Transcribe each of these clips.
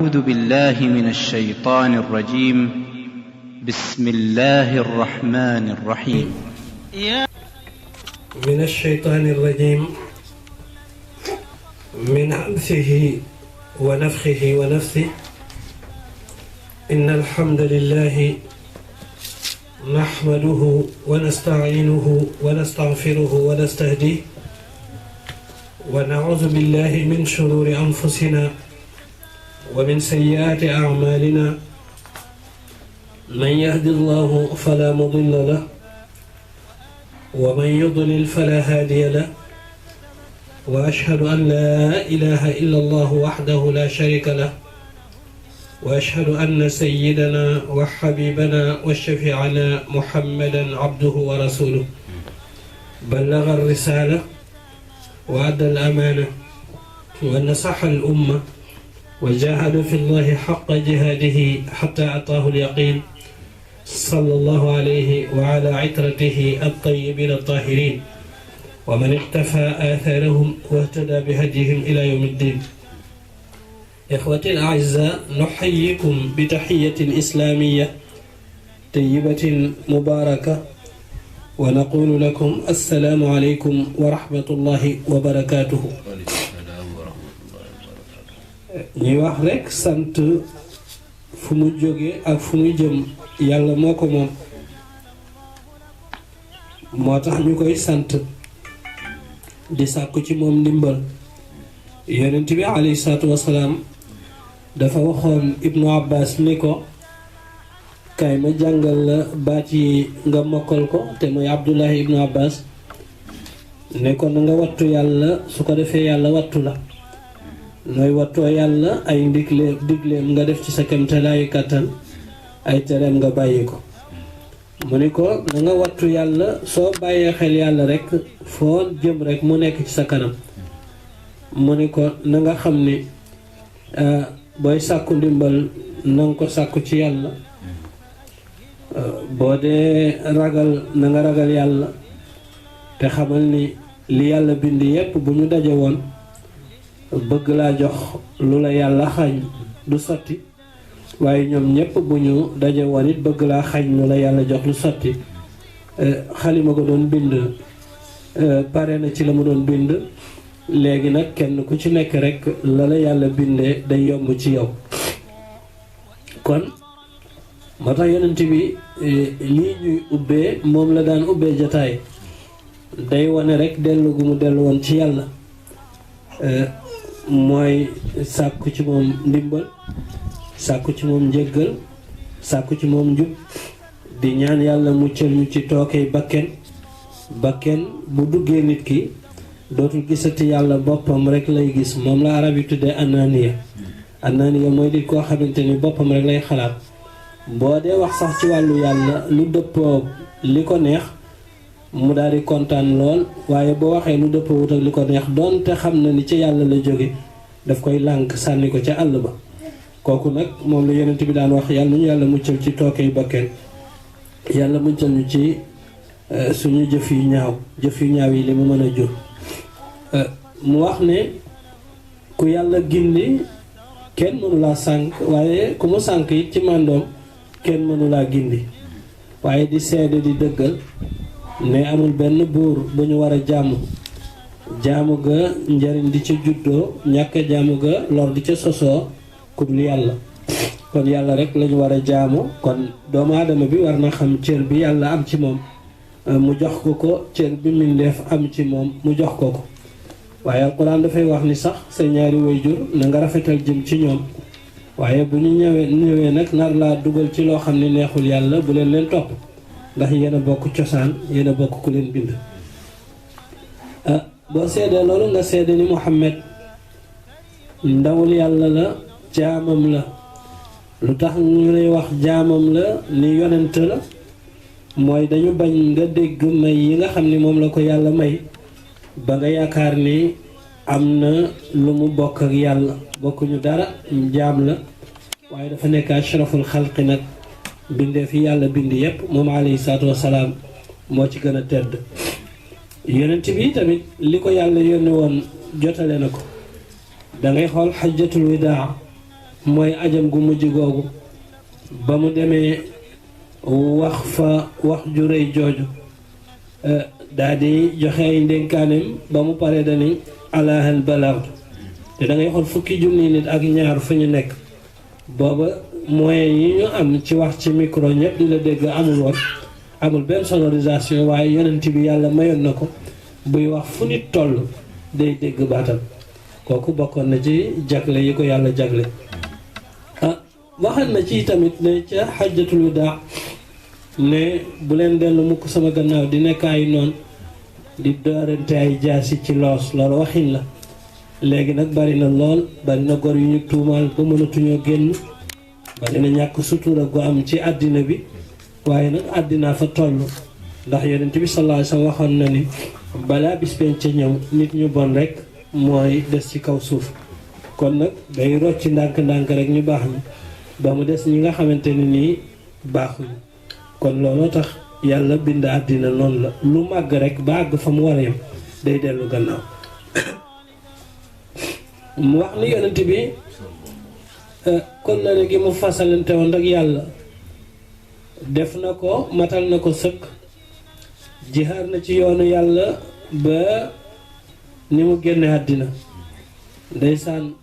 أعوذ بالله من الشيطان الرجيم. بسم الله الرحمن الرحيم. من الشيطان الرجيم من همزه ونفخه ونفثه. إن الحمد لله نحمده ونستعينه ونستغفره ونستهديه ونعوذ بالله من شرور أنفسنا ومن سيئات أعمالنا. من يهد الله فلا مضل له ومن يضلل فلا هادي له. وأشهد أن لا إله إلا الله وحده لا شريك له. وأشهد أن سيدنا وحبيبنا وشفيعنا محمدا عبده ورسوله. بلغ الرسالة وأدى الأمانة ونصح الأمة وجاهد في الله حق جهاده حتى أتاه اليقين. صلى الله عليه وعلى عترته الطيبين الطاهرين ومن اقتفى آثارهم واهتدى بهديهم إلى يوم الدين. إخوتي الأعزاء، نحييكم بتحية إسلامية طيبة مباركة ونقول لكم السلام عليكم ورحمة الله وبركاته. ñuy wax rekk sant fu mu jóge ak fu mu jëm yàlla moo ko moom, moo tax ñu koy sant di sàkku ci moom ndimbal. yonent bi alayhi salaatu wasalaam dafa waxoon Ibnu Abbas ni ko, kaay ma jàngal la baat yi nga mokkal ko, te mooy Abdullahi Ibnu Abbas ne ko na nga wattu yàlla, su ko defee yàlla wattu la. nooy wattoo yàlla, ay digleem nga def ci sa kemtalaayu kàttan, ay tereem nga bàyyi ko. mu ni ko na nga wattu yàlla, soo bàyyee xel yàlla rek foo jëm rek mu nekk ci sa kanam. mu ni ko na nga xam ni booy sàkku ndimbal na nga ko sàkku ci yàlla. boo dee ragal na nga ragal yàlla, te xamal ni li yàlla bind yépp bu ñu daje woon bëgg laa jox lu la yàlla xañ du sotti, waaye ñoom ñépp bu ñu daje woon it bëgg laa xañ lu la yàlla jox lu sotti. xalima ko doon bind pare na ci la mu doon bind, léegi nag kenn ku ci nekk rek la la yàlla bindee day yomb ci yow. kon moo tax yonent bi lii ñuy ubbee moom la daan ubbee jataay, day wane rek dellu gu mu dellu woon ci yàlla. mooy sàkku ci moom ndimbal, sàkku ci moom njëggal, sàkku ci moom njub, di ñaan yàlla muccal ñu ci tookey bakken bu duggee nit ki dootul gisati yàlla, boppam rek lay gis. moom la arab yi tuddee ananiya mooy di koo xamante ni boppam rek lay xalaat. boo dee wax sax ci wàllu yàlla lu dëppoo li ko neex mu daal di kontaan lool, waaye boo waxee lu dëppoo wut ak li ko neex doonte xam na ni ci yàlla la jóge daf koy lànk sànni ko ca àll ba. kooku nag moom la yonent bi daan wax, yàlla ñu yàlla muccal ci tookey bakken, yàlla muccal ñu ci suñu jëf yu ñaaw yi li mu mën a jur. mu wax ne ku yàlla gindi kenn mënu laa sànk, waaye ku mu sànk it ci màndoom kenn mënu laa gindi. waaye di seede di dëggal ne amul benn buur bu ñu war a jaamu ga njariñ di ca juddoo, ñàkk jaamu ga lor di ca sosoo ku dul yàlla. kon yàlla rek lañu war a jaamu. kon doomu aadama bi war na xam cër bi yàlla am ci moom mu jox ko cër bi mbindeef am ci moom mu jox ko. waaye alquran dafay wax ni sax sa ñaari waajur na nga rafetal jëm ci ñoom, waaye bu ñu ñëwee nag nar laa dugal ci loo xam ne neexul yàlla bu leen topp, ndax yéen a bokk cosaan, yéen a bokk ku leen bind. boo seedee loolu nga seede ni Muhammad ndawul yàlla la, jaamam la. lu tax ñu lay wax jaamam la ni yonent la, mooy dañu bañ nga dégg may yi nga xam ni moom la ko yàlla may ba nga yaakaar ni am na lu mu bokk ak yàlla. bokkuñu dara, jaam la, waaye dafa nekk ashraful xalqi nag, bindee fi yàlla bind yépp moom alayhi salaatu wasalaam moo ci gën a tedd. yonent bi tamit li ko yàlla yónni woon jotale na ko. da ngay xool xajjatul widaa mooy ajam gu mujj googu ba mu demee wax fa wax ju rëy jooju daa di joxe ay ndénkaaneem ba mu paree dani alahal balagtu te da ngay xool fukki junni nit ak ñaar fu ñu nekk booba moyens yi ñu am ci wax ci micro ñëpp di la dégg amul woon amul benn sonorisation waaye yonent bi yàlla mayoon na ko buy wax fu nit toll day dégg baatam kooku bokkoon na ci jagle yi ko yàlla jagle waxal na ci tamit ne ca xajjatul wadaa ne bu leen dellu mukk sama gannaaw di nekk ay noon di doorante ay jaasi ci loos loolu waxin la léegi nag bari na lool bari na gor yu ñu tuumaal ba mënatuñoo génn bari na ñàkk sutura gu am ci àddina bi waaye nag àddinaa fa toll ndax yonent bi sallallahu alayhi wa sallam waxoon na ni balaa bis penc ñëw nit ñu bon rek mooy des ci kaw suuf kon nag day rocc ndànk-ndànk rek ñu baax ñi ba mu des ñi nga xamante ne nii baaxuñu kon looloo tax yàlla bind àddina noonu la lu màgg rek ba àgg fa mu war a yem day dellu gannaaw mu wax ni yonent bi kon la gi mu fasalante woon ak yàlla def na ko matal na ko sëkk jihaar na ci yoonu yàlla ba ni mu génne àddina ndeysaan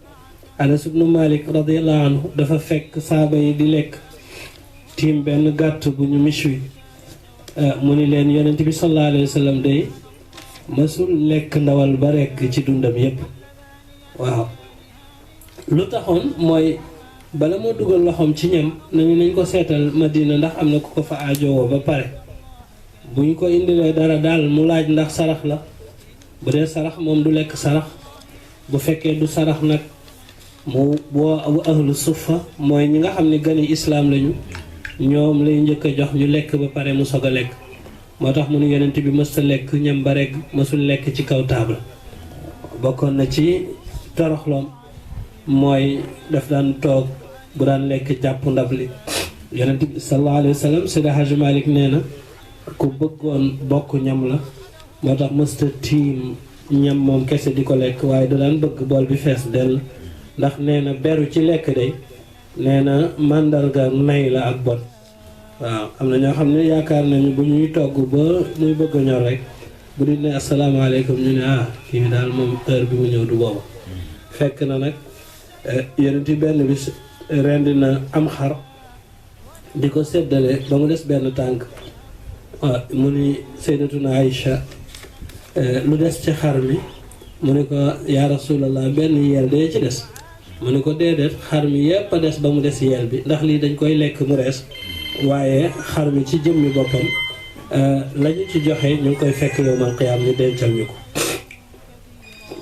Anas ibnu Malik radiyallahu anhu dafa fekk saaba yi di lekk tiim benn gàtt bu ñu miche mu ni leen yonent bi sallallahu alayhi wa sallam day mësul lekk ndawal ba rekk ci dundam yépp waaw lu taxoon mooy bala moo dugal loxoom ci ñam nañ ko seetal Madina ndax am na ku ko fa aajowoo ba pare bu ñu ko indilee dara daal mu laaj ndax sarax la bu dee sarax moom du lekk sarax bu fekkee du sarax nag mu boo ahlu suffa mooy ñi nga xam ne gani islaam lañu ñoom lay njëkk a jox ñu lekk ba pare mu soog a lekk moo tax mu nu yonent bi mës ta lekk ñam ba rekk mësul lekk ci kaw taabal bokkoon na ci toroxloom mooy daf daan toog bu daan lekk jàpp ndab li yonent bi sallallahu alayhi wa sallam Seydi Hadji Malick nee na ku bëggoon bokk ñam la moo tax mësta tiim ñam moom kese di ko lekk waaye da daan bëgg bool bi fees dell ndax nee na beru ci lekk day nee na màndarga nay la ak bon waaw am na ñoo xam ne yaakaar nañu bu ñuy togg ba muy bëgg a ñor rek bu di ne asalaamaaleykum ñu ne kii daal moom heure bi mu ñëw du booba fekk na nag yonent benn bis rendi na am xar di ko séddale ba mu des benn tànk waaw mu ni Sayyidatuna Aïcha lu des ci xar mi mu ne ko yaa rasulallah benn yeel dee ci des mu ne ko déedéet xar mi yépp a des ba mu des yeel bi ndax lii dañ koy lekk mu rees waaye xar mi ci jëmmi boppam lañu ci joxe ñu ngi koy fekk yawmal qiyaam ñu dencal ñu ko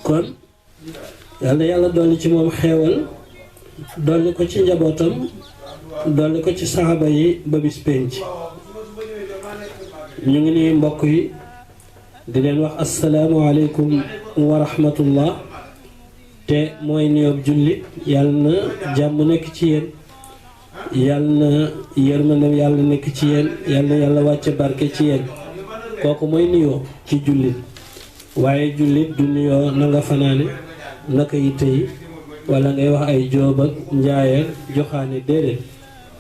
kon yàlla dolli ci moom xeewal dolli ko ci njabootam dolli ko ci saxaaba yi ba bis penc ñu ngi nii mbokk yi di leen wax asalaamualeykum wa rahmatullah te mooy nuyoob jullit yàlla na jàmm nekk ci yéen yàlla na yërmandem yàlla nekk ci yéen yàlla na yàlla wàcce barke ci yéen kooku mooy nuyoo ci jullit waaye jullit du nuyoo na nga fanaane naka yitte yi wala ngay wax ay jóob ak njaay ak joxaane déedéet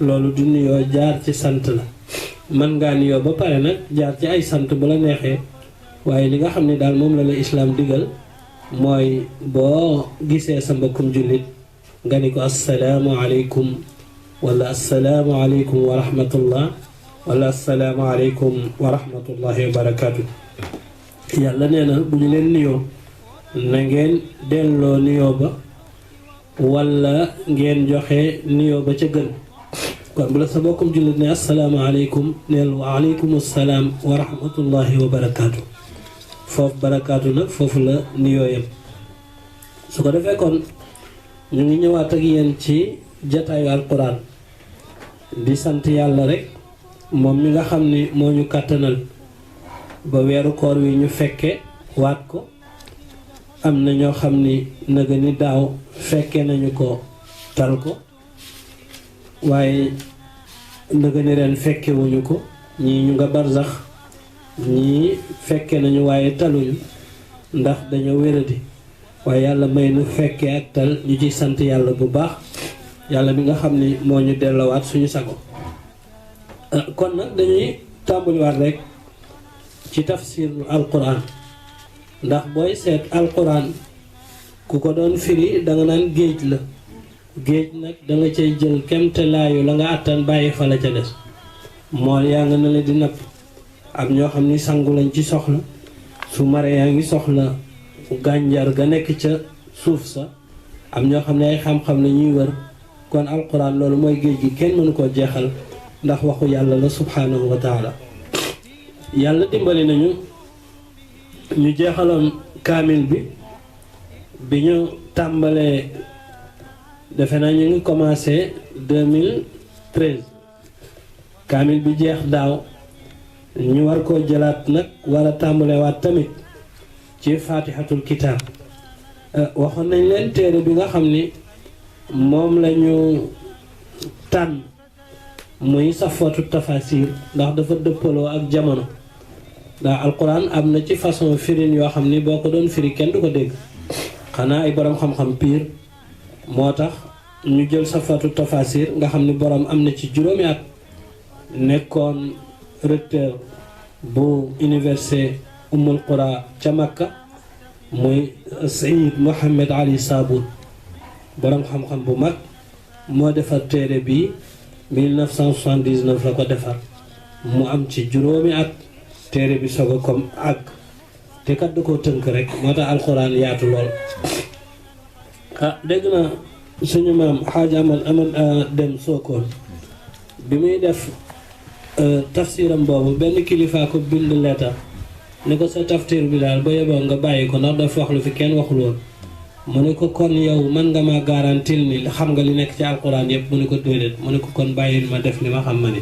loolu du nuyoo jaar ci sant la mën ngaa nuyoo ba pare nag jaar ci ay sant bu la neexee waaye li nga xam ne daal moom la la islaam digal mooy boo gisee sa mbokkum jullit nga ni ko assalaamu aleykum wala assalaamu aleykum wa rahmatullah wala assalaamu aleykum wa rahmatullahi wa barakaatu. yàlla nee na bu ñu leen nuyoo na ngeen delloo nuyoo ba wala ngeen joxe nuyoo ba ca gën kon bu la sa mbokkum jullit ne assalaamu aleykum neel wa aleykum assalaam wa rahmatullahi wa barakaatu. foofu barakaatu nag foofu la nuyoo yam su ko defee kon ñu ngi ñëwaat ak yéen ci jataayu alquran di sant yàlla rek moom mi nga xam ni moo ñu kàttanal ba weeru koor wi ñu fekke waat ko am na ñoo xam ni naga ni daaw fekke nañu ko tal ko waaye naga ni ren fekkewuñu ko ñii ñu nga barzax ñii fekke nañu waaye taluñu ndax dañoo wéradi waaye yàlla may nu fekkee ak tal ñu ci sant yàlla bu baax yàlla bi nga xam ni moo ñu delloowaat suñu sago. kon nag dañuy tàmbaliwaat rek ci tafsir alquran ndax booy seet alquran ku ko doon firi danga naan géej la géej nag danga cay jël kemte laayu la nga àttan bàyyi fa la ca des mool yaa nga ne la di napp am ñoo xam ni sangu lañ ci soxla su mare yaa ngi soxla gànjar ga nekk ca suuf sa am ñoo xam ne ay xam-xam la ñuy wër kon alquran loolu mooy géej gi kenn mënu koo jeexal ndax waxu yàlla la subhanahu wa taala. yàlla dimbali nañu ñu jeexaloon kaamil bi ñu tàmbalee defe naa ñu ngi commencé 2013 kaamil bi jeex daaw ñu war koo jëlaat nag war a tàmbalewaat tamit ci fatihatul kitaab. waxoon nañ leen téere bi nga xam ni moom lañu tànn muy safwatu tafasir ndax dafa dëppaloo ak jamono ndax alquran am na ci façon firin yoo xam ni boo ko doon firi kenn du ko dégg xanaa ay borom xam-xam piir moo tax ñu jël safwatu tafasir nga xam ni borom am na ci juróomi at nekkoon recteur bu université Ummul Qura ca Makka muy Sayid Mohamed Ali Saboun borom xam-xam bu mag moo defar téere bi 1979 la ko defar mu am ci juróomi at téere bi soog a comme àgg te kat da koo tënk rek moo tax alxuraan yaatu lool. dégg na suñu maam xaaja amal dem Sokone bi muy def tafsiram boobu benn kilifaa ko bind leetar ni ko sa tafsir bi daal ba yeboo nga bàyyi ko ndax dafa wax lu fi kenn waxul woon mu ne ko kon yow mën nga ma garantil ni xam nga li nekk ci alquran yëpp mu ne ko déedéet mu ne ko kon bàyyil ma def li ma xam ma ni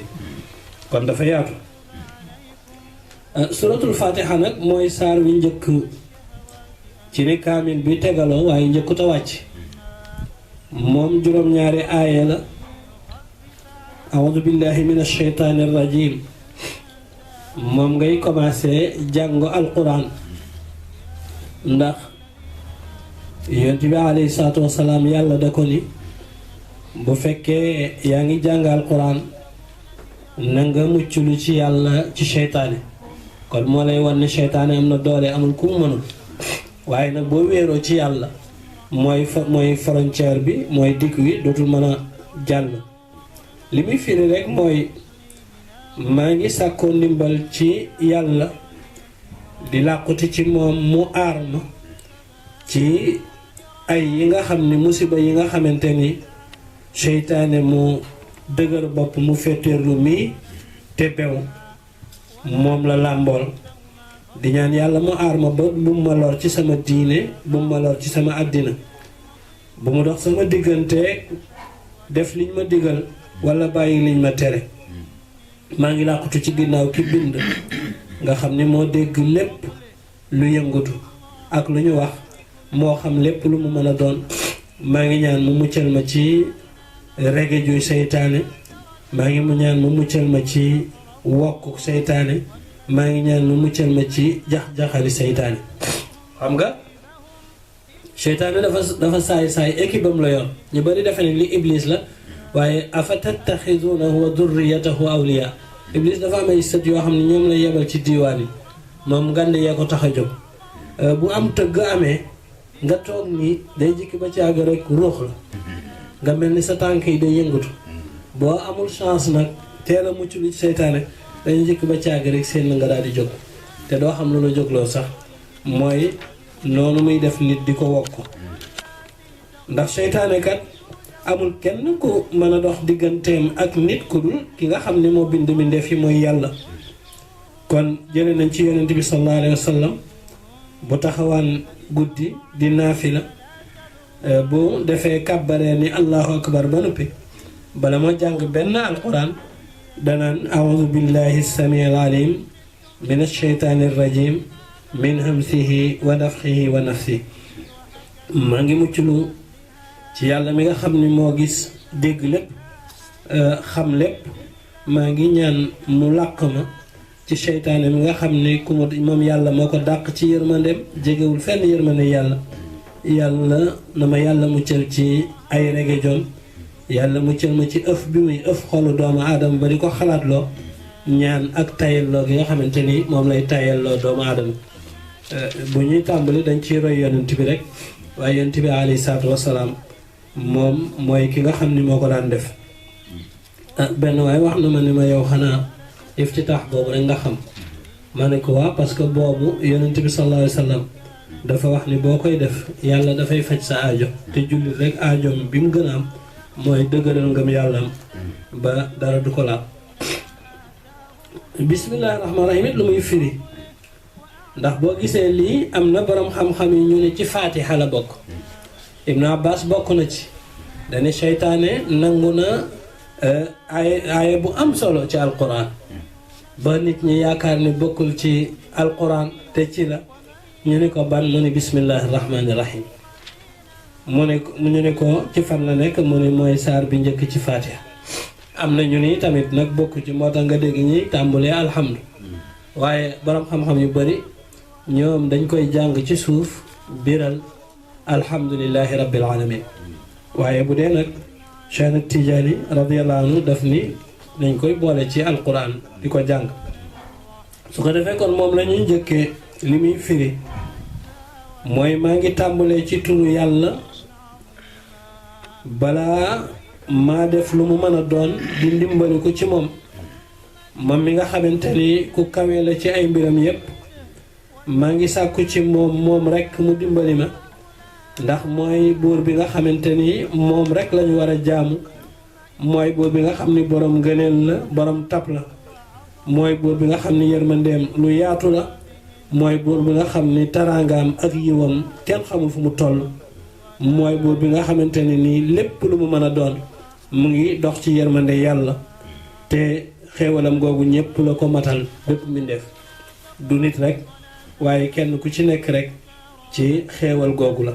kon dafa yaatu. suratul fatiha nag mooy saar wi njëkk ci ni kaamil bi tegaloo waaye njëkkut a wàcc moom juróom-ñaari aaya la. a'udhu billahi minash shaytanir rajim moom ngay commencé jàngo alquran ndax yonent bi alayhi salaatu wasalaam yàlla da ko ni bu fekkee yaa ngi jàng alquran na nga mucc lu ci yàlla ci seytaane kon moo lay wan ne seytaane am na doole amul ku mu mënul waaye nag boo wéeroo ci yàlla mooy frontière bi mooy digg wi dootul mën a jàll. li muy firi rek mooy maa ngi sàkkoo ndimbal ci yàlla di làquti ci moom mu aar ma ci ay yi nga xam ni musiba yi nga xamante ni seytaane mu dëgër bopp mu féeteerlu mii te bew moom la làmbool di ñaan yàlla mu aar ma ba bu ma lor ci sama diine bu ma lor ci sama àddina bu mu dox sama diggante def liñ ma digal wala bàyyi liñ ma tere maa ngi làqutu ci ginnaaw ki bind nga xam ni moo dégg lépp lu yëngatu ak lu ñu wax moo xam lépp lu mu mën a doon maa ngi ñaan mu muccal ma ci rege juy seytaane maa ngi mu ñaan mu muccal ma ci wokk seytaane maa ngi ñaan mu muccal ma ci jax-jaxali seytaane. xam nga seytaane dafa saay équipe am la yor ñu bari defe ne li iblis la waaye afa tattaxizunahu wa durriyatahu awliya iblis dafa am ay sët yoo xam ne ñoom la yebal ci diiwaan yi moom ngand yee ko tax a jóg bu am tëgg amee nga toog nii day jikki ba ci àgg rek ruux la nga mel ni sa tànk yi day yëngatu boo amul chance nag teel a mucc lu ci seytaane dañu jikki ba ci àgg rek seen la nga daal di jóg te doo xam lu la jógloo sax mooy noonu muy def nit di ko wokk ndax seytaane kat amul kenn ku mën a dox digganteem ak nit ku dul ki nga xam ne moo bind mbindeef yi mooy yàlla. kon jëlee nañ ci yonent bi sallallahu alayhi wa sallam bu taxawaan guddi di naafila bu defee kàbbaree ni allahu akbar ba noppi bala moo jàng benn alquran danaan a'udhu billahi samiil alim min ash-shaytaani rajim min hamsihi wa nafthihi wa nafsihi maa ngi mucc lu ci yàlla mi nga xam ni moo gis dégg lépp xam lépp maa ngi ñaan mu làq ma ci seytaane mi nga xam ni ku moom yàlla moo ko dàq ci yërmandeem jegewul fenn yërmande yàlla na ma yàlla muccal ci ay regejom yàlla muccal ma ci ëf bi muy ëf xolu doomu aadama ba di ko xalaatloo ñaan ak tayalloo gi nga xamante ni moom lay tayalloo doomu aadama bu ñuy tàmbali dañ ciy roy yonent bi rek waaye yonent bi alayhi salaatu wasalaam moom mooy ki nga xam ni moo ko daan def benn waaye wax na ma ni ma yow xanaa iftitaax boobu rek nga xam ma ne ko waaw parce que boobu yonent bi sallallahu alayhi wa sallam dafa wax ni boo koy def yàlla dafay faj sa aajo te jullit rek aajoom bi mu gën a am mooy dëgëral ngëm yàllaam ba dara du ko laal bismillahi rahmaani rahim it lu muy firi ndax boo gisee lii am na borom xam-xam yi ñu ne ci faatiha la bokk Ibn Abbas bokk na ci dane seytaane nangu na aaya bu am solo ci alquran ba nit ñi yaakaar ni bokkul ci alquran te ci la ñu ne ko ban mu ne bismillahi rahmaani rahim mu ne ñu ne ko ci fan la nekk mu ne mooy saar bi njëkk ci faatiha am na ñu ni tamit nag bokk ci moo tax nga dégg ñi tàmbulee alhamdu waaye borom xam-xam yu bari ñoom dañ koy jàng ci suuf biral alhamdulillahi rabbil alamin waaye bu dee nag Cheikh Tijaani radiyallahu anhu daf ni dañ koy boole ci alquran di ko jàng su ko defee kon moom la ñuy njëkkee li muy firi mooy maa ngi tàmbalee ci turu yàlla balaa maa def lu mu mën a doon di ndimbali ko ci moom mi nga xamante ni ku kawe la ci ay mbiram yépp maa ngi sàkku ci moom rekk mu dimbali ma ndax mooy buur bi nga xamante ni moom rekk lañu war a jaamu mooy buur bi nga xam ni borom ngëneel la borom tab la mooy buur bi nga xam ni yërmandeem lu yaatu la mooy buur bi nga xam ni taraangaam ak yiwam kenn xamul fu mu toll mooy buur bi nga xamante ni nii lépp lu mu mën a doon mu ngi dox ci yërmande yàlla te xéewalam googu ñépp la ko matal bépp mbindeef du nit rek waaye kenn ku ci nekk rek ci xéewal googu la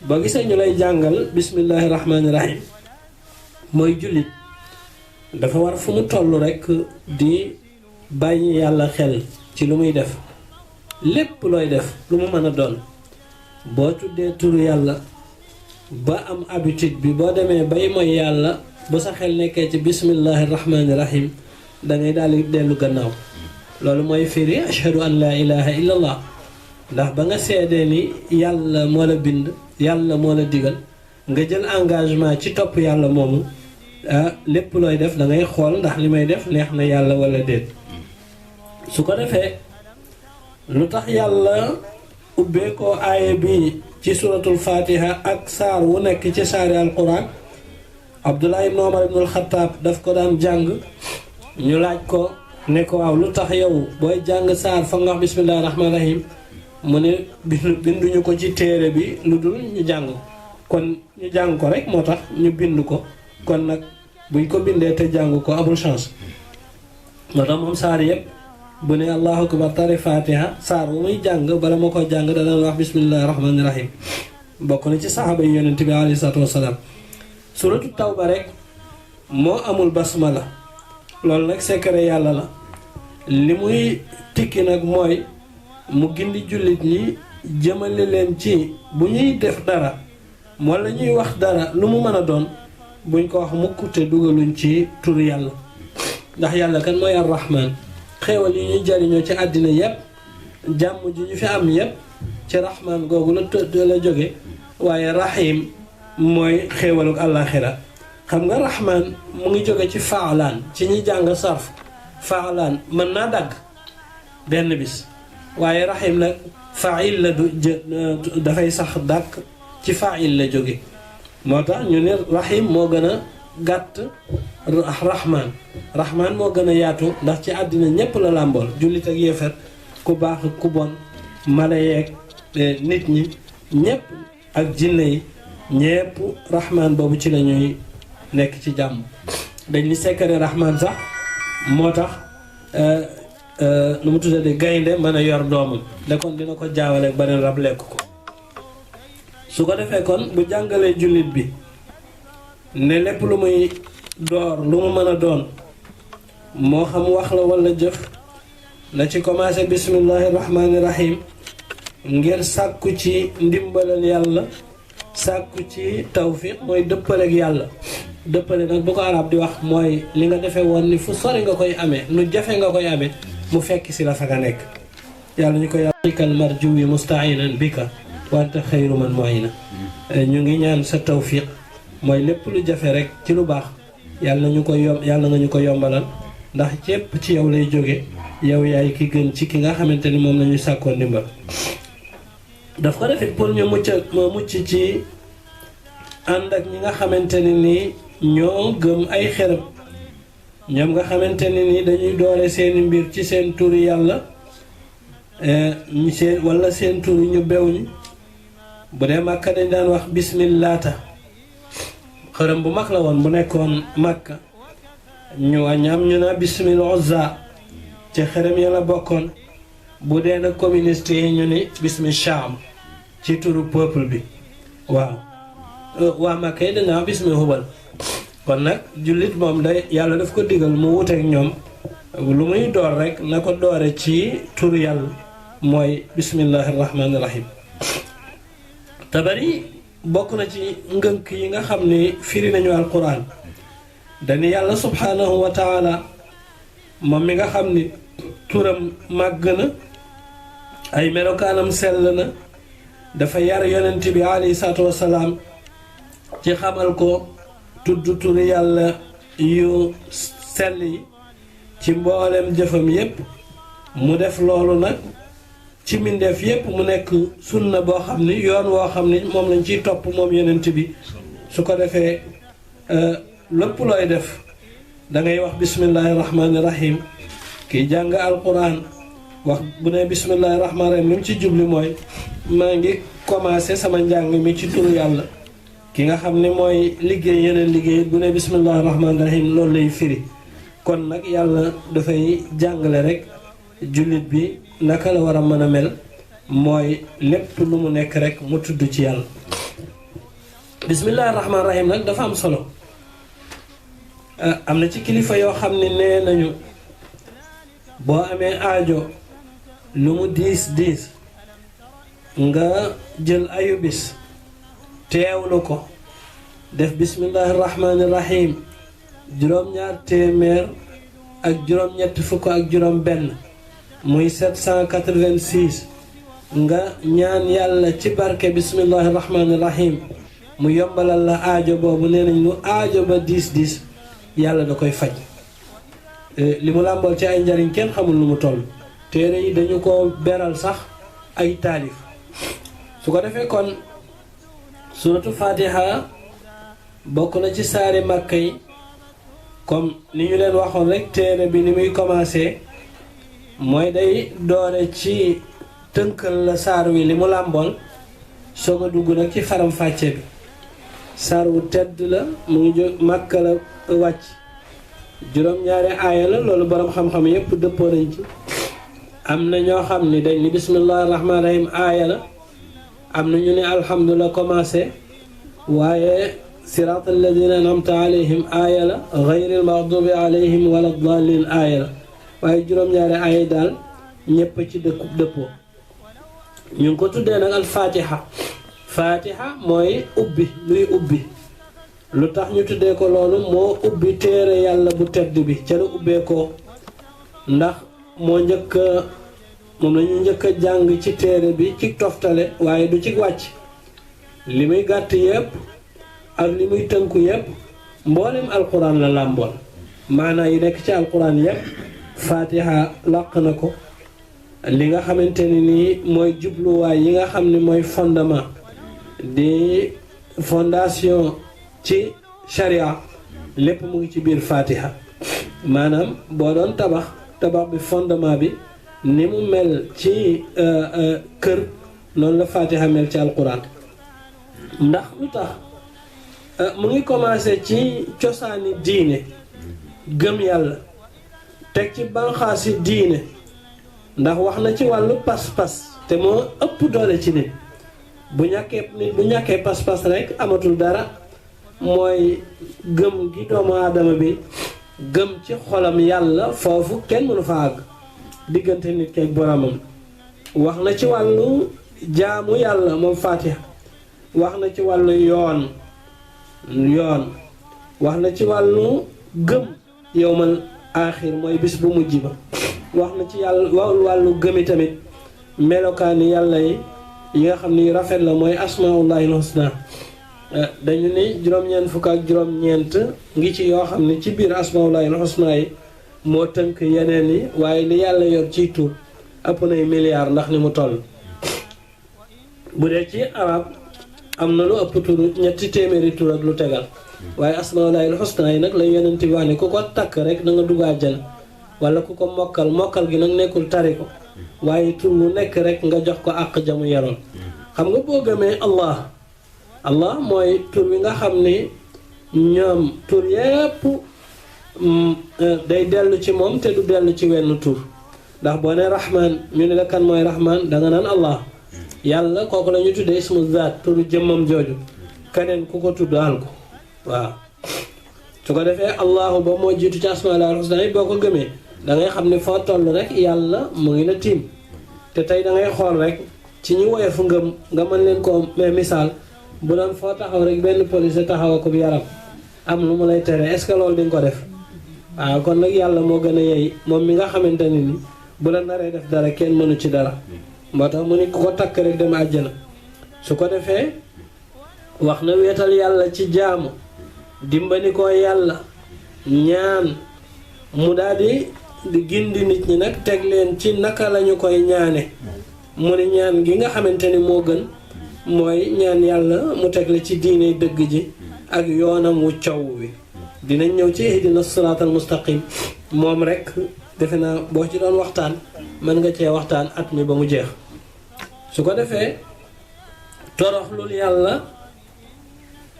boo gisee ñu lay jàngal bismillahi rahmaani rahim mooy jullit dafa war fu mu toll rek di bàyyi yàlla xel ci lu muy def lépp looy def lu mu mën a doon boo tuddee turu yàlla ba am habitude bi boo demee bay mooy yàlla bu sa xel nekkee ci bismillahi rahmaani rahim dangay daal di dellu gannaaw loolu mooy firi ashhadu an laa ilaha illa allah ndax ba nga seedee ni yàlla moo la bind yàlla moo la digal nga jël engagement ci topp yàlla moomu lépp looy def da ngay xool ndax li may def neex na yàlla wala déet su ko defee lu tax yàlla ubbee ko aaya bi ci suratul fatiha ak saar wu nekk ci saari alquran Abdullah ibn Omar ibn al-Khattab daf ko daan jàng ñu laaj ko ne ko waaw lu tax yow booy jàng saar fa nga wax bismillahi rahmaani rahim mu ne binduñu ko ci téere bi lu dul ñu jàng kon ñu jàng ko rek moo tax ñu bind ko kon nag buñ ko bindee te jàng ko amul chance moo tax moom saar yëpp bu ne allahu akbar tari fatiha saar bu muy jàng bala ma ko jàng dana wax bismillahi rahmaani rahim bokk na ci saxaaba yi yonent bi alayhi salaatu wasalaam suratu tawba rek moo amul basmala loolu nag secret yàlla la li muy tikki nag mooy mu gindi jullit ñi jëmale leen ci bu ñuy def dara wala ñuy wax dara lu mu mën a doon buñ ko wax mukk te dugaluñ ci tur yàlla ndax yàlla kan mooy ar-rahman xéewal yi ñuy jariñoo ci àddina yépp jàmm ji ñu fi am yépp ci rahman googu la jóge waaye rahim mooy xéewaluk àllaaxira xam nga rahman mu ngi jóge ci faalaan ci ñi jàng sarf faalaan mën naa dagg benn bis waaye rahim nag fail la dafay sax dàkk ci fail la jóge moo tax ñu ne rahim moo gën a gàtt rahman moo gën a yaatu ndax ci àddina ñépp la làmbool jullit ak yéefar ku baax ku bon mala yeeg nit ñi ñépp ak jinne yi ñépp rahman boobu ci la ñuy nekk ci jàmm dañ li sekkare rahman sax moo tax nu mu tuddee gaynde mën a yor doomam de kon dina ko jaawale beneen rab lekk ko su ko defee kon bu jàngalee jullit bi ne lépp lu muy door lu mu mën a doon moo xam wax la walla jëf na ci commencé bismillahi rahmaani rahim ngir sàkku ci ndimbalal yàlla sàkku ci tawfiq mooy dëppaleek yàlla dëppale nag bu ko arab di wax mooy li nga defee woon ni fu sori nga koy amee nu jafe nga koy amee mu fekk si la fa nga nekk yàlla ñu ko yàllikal marjuwi mustainan bika wante xayru man mu'ina ñu ngi ñaan sa tawfiq mooy lépp lu jafe rek ci lu baax yàlla nga ñu ko yombalal ndax cépp ci yow lay jóge yow yaay ki gën ci ki nga xamante ni moom la ñuy sàkkoo ndimbal daf ko defit pour ñu mucc ci ànd ak ñi nga xamante ne nii ñoo gëm ay xerem ñoom nga xamante ne nii dañuy doore seeni mbir ci seen turi yàlla wala seen turi ñu bew ñi bu dee Màkka dañ daan wax bismillaata xërëm bu mag la woon bu nekkoon Màkka ñu naa bismil Uzza ci xërëm ya la bokkoon bu dee nag communiste yi ñu ni bismil Shaam ci turu peuple bi waaw waa Màkka yi dañaa bismil Hubal kon nag jullit moom day yàlla daf ko digal mu wuteek ñoom lu muy door rek na ko doore ci turu yàlla mooy bismillahi rahmaani rahim Tabari bokk na ci ngënk yi nga xam ni firi nañu alquran dañu yàlla subhanahu wa taala moom mi nga xam ni turam màgg na ay melokaanam sell na dafa yar yonent bi alayhi salaatu wasalaam ci xamal ko tudd turi yàlla yu sell yi ci mboolem jëfam yépp mu def loolu nag ci mbindeef yépp mu nekk sunna boo xam ni yoon woo xam ni moom lañ ciy topp moom yonent bi su ko defee lépp looy def dangay wax bismillahi rahmaani rahim kiy jàng alquran wax bu ne bismillahi rahmaani rahim li mu ci jubli mooy maa ngi commencé sama njàng mi ci turu yàlla ki nga xam ne mooy liggéey yeneen liggéey bu ne bismillahi rahmaani rahim loolu lay firi kon nag yàlla dafay jàngale rek jullit bi naka la war a mën a mel mooy lépp lu mu nekk rek mu tudd ci yàlla bismillahi rahmaani rahim nag dafa am solo am na ci kilifa yoo xam ne nee nañu boo amee aajo lu mu diis nga jël ayubis teewlu ko def bismillahi rahmaani rahim juróom-ñaar téeméer ak juróom-ñett fukk ak juróom-benn muy 786 nga ñaan yàlla ci barke bismillahi rahmaani rahim mu yombalal la aajo boobu nee nañ lu aajo ba diis yàlla da koy faj li mu làmbool ci ay njariñ kenn xamul lu mu toll téere yi dañu ko beral sax ay taalif su ko defee kon suratu fatiha bokk na ci saari màkka yi comme ni ñu leen waxoon rek téere bi ni muy commencé mooy day doore ci tënkal la saar wi li mu làmbool soog a dugg nag ci faram fàcce bi saar wu tedd la mu ngi jóg màkka la wàcc juróom-ñaari aaya la loolu borom xam-xam yépp dëppoo nañ ci am na ñoo xam ni dañ ni bismillahi rahmaani rahim aaya la am na ñu ne alhamdulilah commencé waaye siraat alladina an'amta alayhim aaya la gayril maxdubi alayhim wala dallin aaya la waaye juróom-ñaari aaya daal ñépp ci dëppoo ñu ngi ko tuddee nag al fatiha mooy ubbi luy ubbi lu tax ñu tuddee ko loolu moo ubbi téere yàlla bu tedd bi ca la ubbee ko ndax moom lañu njëkk a jàng ci téere bi ci toftale waaye du ci wàcc li muy gàtt yépp ak li muy tënku yépp mboolem alquran la làmbool maanaa yi nekk ci alquran yépp fatiha làq na ko li nga xamante ni nii mooy jubluwaay yi nga xam ne mooy fondement di fondation ci sharia lépp mu ngi ci biir fatiha maanaam boo doon tabax bi fondement bi ni mu mel ci kër noonu la fatiha mel ci alquran ndax lu tax mu ngi commencé ci cosaani diine gëm yàlla teg ci banxaasi diine ndax wax na ci wàllu pas-pas te moo ëpp doole ci nit bu ñàkkee pas-pas rek amatul dara mooy gëm gi doomu aadama bi gëm ci xolam yàlla foofu kenn mënu fa àgg diggante nit ki ak boromam wax na ci wàllu jaamu yàlla moom fatiha wax na ci wàllu yoon wax na ci wàllu gëm yowmal aaxir mooy bis bu mujj ba. wax na ci yàlla wàllu gëmi tamit melokaani yàlla yi nga xam ni rafet la mooy asmaullahil husna. dañu ni juróom-ñeent fukk ak juróom-ñeent ngi ci yoo xam ne ci biir asmaullahil husna yi moo tënk yeneen yi waaye li yàlla yor ciy tur ëpp nay milliards ndax ni mu toll. bu dee ci arab am na lu ëpp tur ñetti téeméeri tur ak lu tegal waaye asmaullahil husna yi nag la yonent bi wax ne ku ko takk rek da nga dugg àjjana wala ku ko mokkal gi nag nekkul tari ko waaye tur lu nekk rek nga jox ko àq jamu yaroon. xam nga boo gëmee Allah mooy tur wi nga xam ni ñoom tur yépp day dellu ci moom te du dellu ci wenn tur ndax boo ne rahman ñu ne la kan mooy rahman danga naan Allah. yàlla kooku la ñu tuddee ismu zaat turu jëmmam jooju keneen ku ko tuddaal ko waaw su ko defee allahu ba moo jiitu ci asmaul husna yi boo ko gëmee da ngay xam ne foo toll rek yàlla mu ngi la tiim. te tey da ngay xool rek ci ñu woyofu ngëm nga mën leen koo misaal bu doon foo taxaw rek benn police taxaw ko yaram am lu mu lay tere est-ce que loolu di nga ko def waaw kon nag yàlla moo gën a yey moom mi nga xamante ne ni bu la naree def dara kenn mënu ci dara. moo tax mu ni ku ko takk rek dem àjjana. su ko defee wax na weetal yàlla ci jaamu dimbali ko yàlla ñaan mu daal di gindi nit ñi nag teg leen ci naka lañu koy ñaane. mu ni ñaan gi nga xamante ni moo gën mooy ñaan yàlla mu teg la ci diine dëgg ji ak yoonam wu caw wi. dinañ ñëw ci ihdina siraatal mustaqim moom rek defe naa boo ci doon waxtaan mën nga cee waxtaan at mi ba mu jeex. su ko defee toroxlul yàlla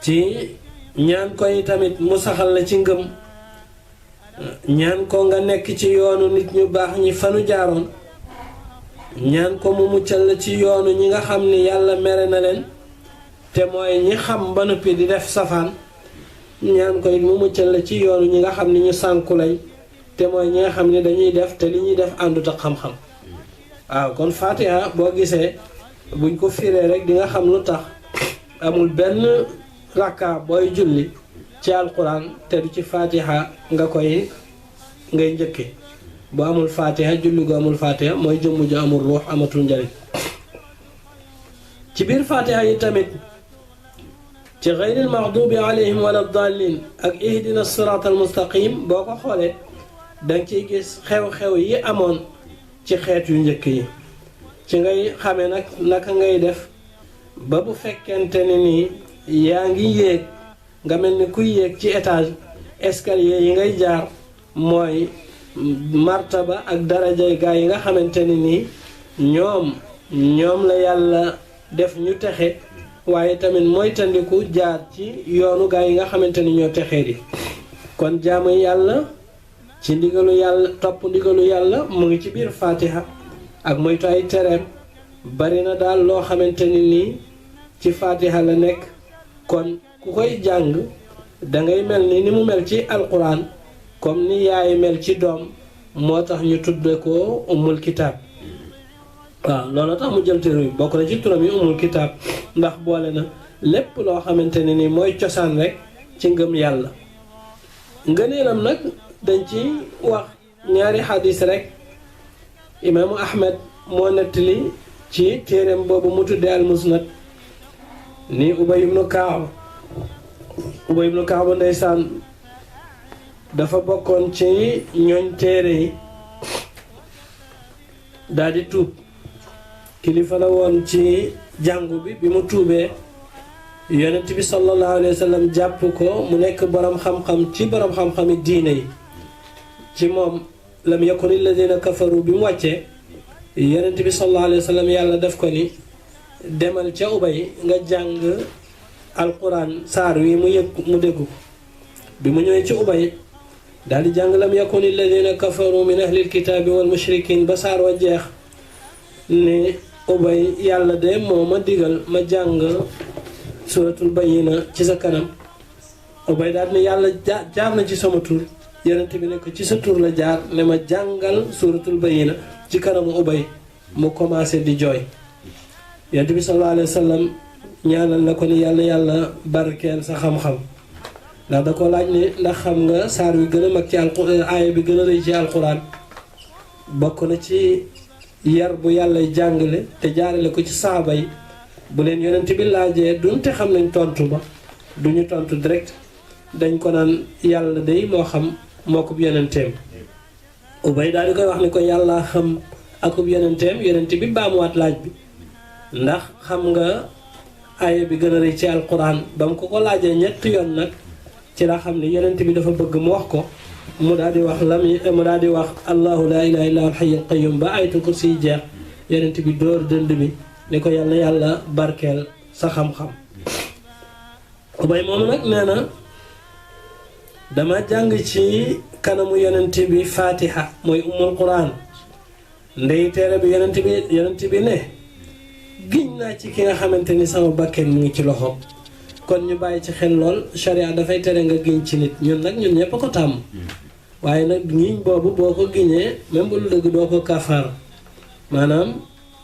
ci ñaan koy tamit mu saxal la ci ngëm ñaan ko nga nekk ci yoonu nit ñu baax ñi fanu jaaroon ñaan ko mu muccal la ci yoonu ñi nga xam ni yàlla mere na leen te mooy ñi xam ba noppi di def safaan. ñaan ko it mu muccal la ci yoonu ñi nga xam ni ñu sànku lañ te mooy ñi nga xam ni dañuy def te li ñuy def àndut ak xam-xam. waaw kon Fatiha boo gisee buñ ko firee rek di nga xam lu tax amul benn rakka booy julli ci alquran te du ci Fatiha ngay njëkke. bu amul Fatiha julli gu amul Fatiha mooy jëmm ju amul ruux amatul njariñ. ci biir Fatiha yi tamit ci gayril maxdubi alayhim wala dallin ak ihdina siraatal mustaqim boo ko xoolee danga ciy gis xew-xew yi amoon ci xeet yu njëkk yi. ci ngay xamee nag naka ngay def ba bu fekkente ne nii yaa ngi yéeg nga mel ni kuy yéeg ci étage escalier yi ngay jaar mooy martaba ak darajay gaa yi nga xamante ne nii ñoom la yàlla def ñu texe waaye tamit mooy tandiku jaar ci yoonu gaa yi nga xamante ni ñoo texee di. kon jaamu yàlla ci ndigalu yàlla topp ndigalu yàlla mu ngi ci biir Fatiha ak moytu ay tereem bari na daal loo xamante ni nii ci Fatiha la nekk. kon ku koy jàng dangay mel ni mu mel ci alquran comme ni yaay mel ci doom moo tax ñu tudde ko umul kitaab. waaw loolu tax mu jël téere yi bokk na ci turam yi umul kitaab ndax boole na lépp loo xamante ne ni mooy cosaan rek ci ngëm yàlla. ngëneelam nag dañ ci wax ñaari xadis rek. imaamu Ahmed moo nettali ci téereem boobu mu tuddee al musnad ni Ubay ibnu Kaab ndeysaan dafa bokkoon ci ñooñ téere yi daal di tuub. kilifa la woon ci jàngu bi mu tuubee yonent bi sallallahu alayhi wa sallam jàpp ko mu nekk borom xam-xam ci borom xam-xami diine yi. ci moom lam yakun alladina kafaru bi mu wàccee yonent bi sallallahu alayhi wa sallam yàlla def ko ni demal ca Ubay nga jàng alquran saar wi mu yëg mu dégg ko. bi mu ñëwee ci Ubay daal di jàng lam yakun alladina kafaru min ahlil kitaabi wal mushrikin ba saar wa jeex ne Ubay yàlla de moo ma digal ma jàng suratul bayyina ci sa kanam. Ubay daal ne yàlla jaar na ci sama tur yonent bi ne ko ci sa tur la jaar ne ma jàngal suratul bayyina ci kanamu Ubay mu commencé di jooy. yonent bi sallallahu alayhi wa sallam ñaanal na ko ni yàlla barkeel sa xam-xam ndax da ko laaj ne ndax xam nga saar wi gën a mag ci alquran aaya bi gën a rëy ci alquran bokk na ci yar bu yàlla jàngale te jaarale ko ci saaba yi bu leen yonent bi laajee dunte xam nañ tontu ba duñu tontu direct dañ ko naan yàlla day moo xam moo ko yonenteem Ubay daal di koy wax ni ko yàlla xam akub yonenteem yonent bi baamuwaat laaj bi ndax xam nga aaya bi gën a rëy ci alquran ba mu ko laajee ñetti yoon nag ci la xam ne yonent bi dafa bëgg mu wax ko mu daal di wax mu daal di wax allahu laa ilaha illa huwal hayyul qayyum ba ayatul kursi yi jeex yonent bi dóor dënd bi ni ko yàlla yàlla barkeel sa xam-xam Ubay moom nag nee na dama jàng ci kanamu yonent bi fatiha mooy ummul quran ndey téere bi yonent bi ne giñ naa ci ki nga xamante ni sama bakken mu ngi ci loxo kon ñu bàyyi ci xel lool sharia dafay tere nga giñ ci nit ñun ñëpp a ko tàmm waaye nag giñ boobu boo ko giñee même bu lu dëgg doo ko kafaar maanaam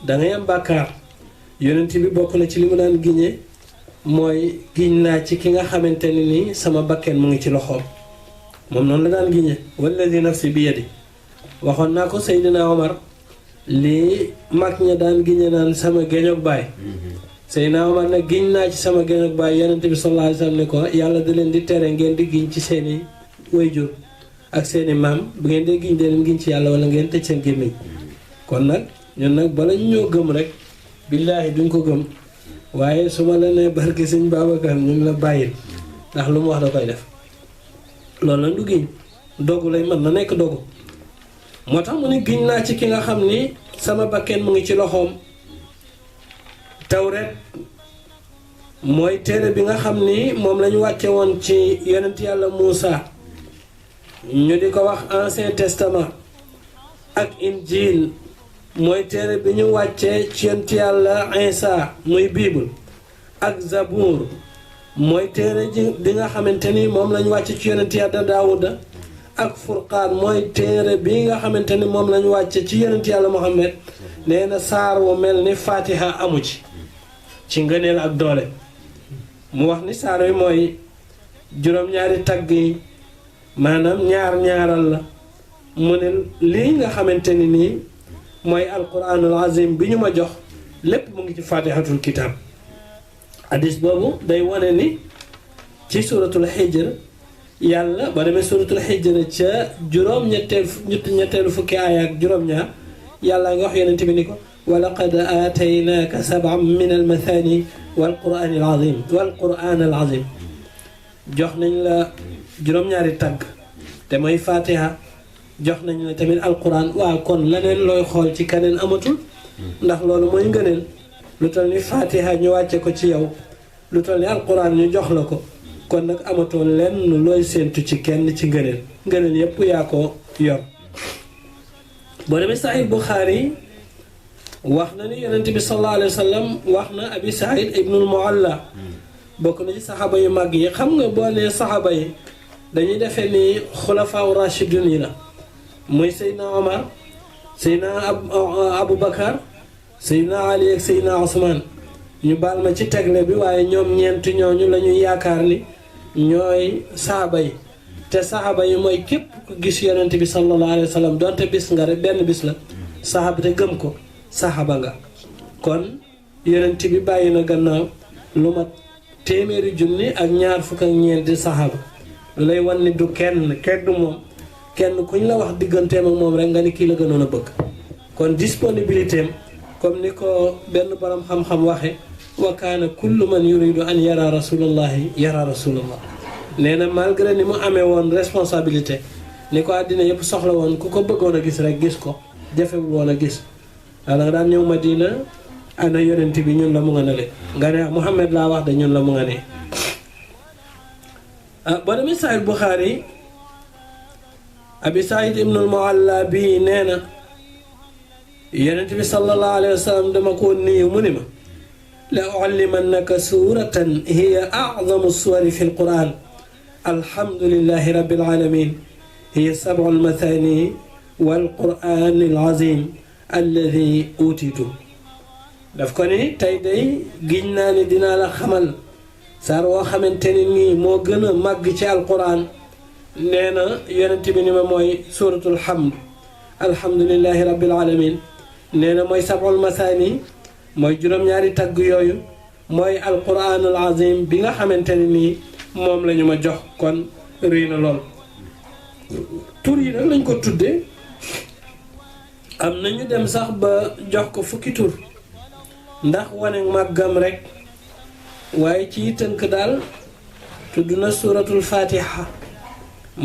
dangay am bàkkaar yonent bi bokk na ci li mu daan giñee mooy giñ naa ci ki nga xamante ni nii sama bakken mu ngi ci loxoom moom noonu la daan giñee walladi nafsi bi yadi waxoon naa ko Seydina Omar lii mag ña daan giñe naan sama géñoog baay Seydina Omar nag giñ naa ci sama géñoog baay yonent bi sallallahu alayhi wa sallam ne ko yàlla da leen di tere ngeen di giñ ci seeni wayjur ak seeni maam bu ngeen dee giñ dee leen giñ ci yàlla wala ngeen tëj seen gémmiñ kon nag ñun nag bala ñu ñoo gëm rek billaahi duñ ko gëm waaye su ma la nee barke sëñ Babacar ñun la bàyyil ndax lu mu wax da koy def loolu nag du giñ dogu lay mën na nekk dogu moo tax mu ni giñ naa ci ki nga xam ni sama bakken mu ngi ci loxoom tawret mooy téere bi nga xam ni moom lañu wàcce woon ci yonent yàlla Muusa ñu di ko wax ancien testament ak injil mooy téere bi ñu wàccee ci yonent yàlla Isa muy bible ak zabour mooy téere bi nga xamante ni moom lañu wàcce ci yonent yàlla Daawuda ak furqaan mooy téere bi nga xamante ni moom lañu wàcce ci yonent yàlla Muhammad nee na saar wu mel ni fatiha amu ci ngëneel ak doole mu wax ni saar wi mooy juróom-ñaari tagg yi maanaam ñaaral la mu ne lii nga xamante ni nii mooy alquranul azim bi ñu ma jox lépp mu ngi ci fatihatul kitab hadis boobu day wane ni ci suratul hijr yàlla ba demee suratul hijr ca juróom-ñetteelu fukki aaya ak juróom-ñaar yàlla nga wax yonent bi ni ko wa laqad aataynaaka sab'an min almathani wal qur'anil azim jox nañ la juróom-ñaari tagg te mooy fatiha jox nañ la tamit alquran waaw kon leneen looy xool ci keneen amatul ndax loolu mooy ngëneel lu toll ni fatiha ñu wàcce ko ci yow lu toll ni alquran ñu jox la ko kon nag amatoo lenn looy séentu ci kenn ci ngëneel yépp yaa ko yor boo demee Sahih Bukhari wax na ni yonent bi sallallahu alayhi wa sallam wax na Abi Saïd ibnul Mualla bokk na ci saxaaba yu mag yi xam nga boo nee saxaaba yi dañuy defee ni xulafaa rashidun yi la muy Seydina Omar Seydina Abu Bakar Seydina Ali ak Seydina Ousmane ñu baal ma ci tegle bi waaye ñoom ñeent ñooñu la ñuy yaakaar ni ñooy saxaaba yi te saxaaba yi mooy képp ku gis yonent bi sallallahu alayhi wa sallam donte bis nga rek benn bis la saxaaba te gëm ko saxaaba nga kon yonent bi bàyyi na gannaaw lu mat téeméeri junni ak ñaar fukk ak ñeenti saxaaba lu lay wan ni du kenn du moom kenn kuñ la wax digganteem ak moom rek nga ni kii la gënoon a bëgg kon disponibilité am comme ni ko benn borom xam-xam waxe wa kaana kullu man yuridu an yara rasulallahi yara rasulallah nee na malgré ni mu amee woon responsabilité ni ko àddina yëpp soxla woon ku ko bëggoon a gis rek gis ko jafewul woon a gis waaw da nga daan ñëw Madina ana yonent bi ñun la mu nga ne nga ne Muhammad laa wax de ñun la mu nga ne boo demee Sahih Bukhari Abi Saïd ibnul Mualla bi nee na yonent bi sallallahu alayhi wa sallam dama ko nuyu mu ni ma la uallimannaka suratan hiya a'zamu suwari fi alquran alhamdulillahi rabbil alamin hiya sab'ul mathani wal qur'anil azim alladi utitu daf ko ni tey day giñ naa ni dinaa la xamal saar woo xamante ni nii moo gën a màgg ci alquran nee na yonent bi ni ma mooy suratul hamd alhamdulillahi rabbil alamin nee na mooy sab'ul masaani mooy juróom-ñaari tagg yooyu mooy alquranul azim bi nga xamante ni nii moom la ñu ma jox kon rëy na lool tur yi nag lañ ko tudde am na ñu dem sax ba jox ko fukki tur ndax wane màggam rek waaye ci tënk daal tudd na suratul fatiha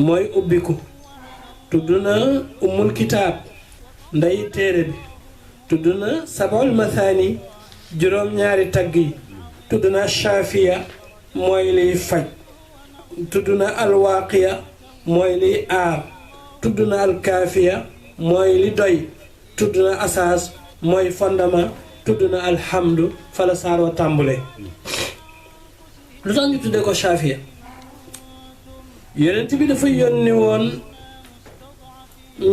mooy ubbiku tudd na ummul kitaab nday téere bi tudd na sab'ul mathani juróom-ñaari tagg yi tudd na shafiya mooy liy faj tudd na alwaaqiya mooy liy aar tudd na alkaafiya mooy li doy tudd na asaas mooy fondement tudd na alhamdu fala saar wa tàmbule lu tax ñu tudde ko shafiya yonent bi dafa yónni woon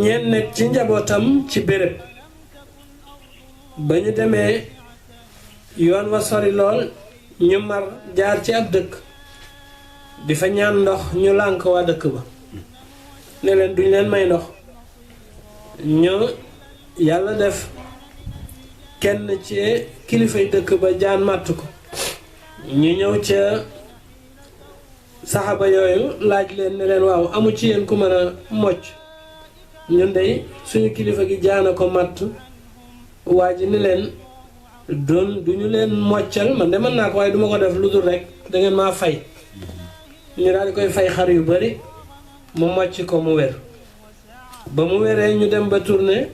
ñenn ci njabootam ci béréb ba ñu demee yoon wa sori lool ñu mar jaar ci ab dëkk di fa ñaan ndox ñu lànk waa dëkk ba ne leen duñ leen may ndox ñu yàlla def kenn ci kilifay dëkk ba jaan màtt ko ñu ñëw ca saxaba yooyu laaj leen ne leen waaw amu ci yéen ku mën a mocc ñun dey suñu kilifa gi jaana ko matt waa ji ni leen duñu leen moccal man de mën naa ko waaye duma ko def lu dul rek dangeen maa fay ñu daal di koy fay xar yu bari mu mocc ko mu wér ba mu wéree ñu dem ba tourné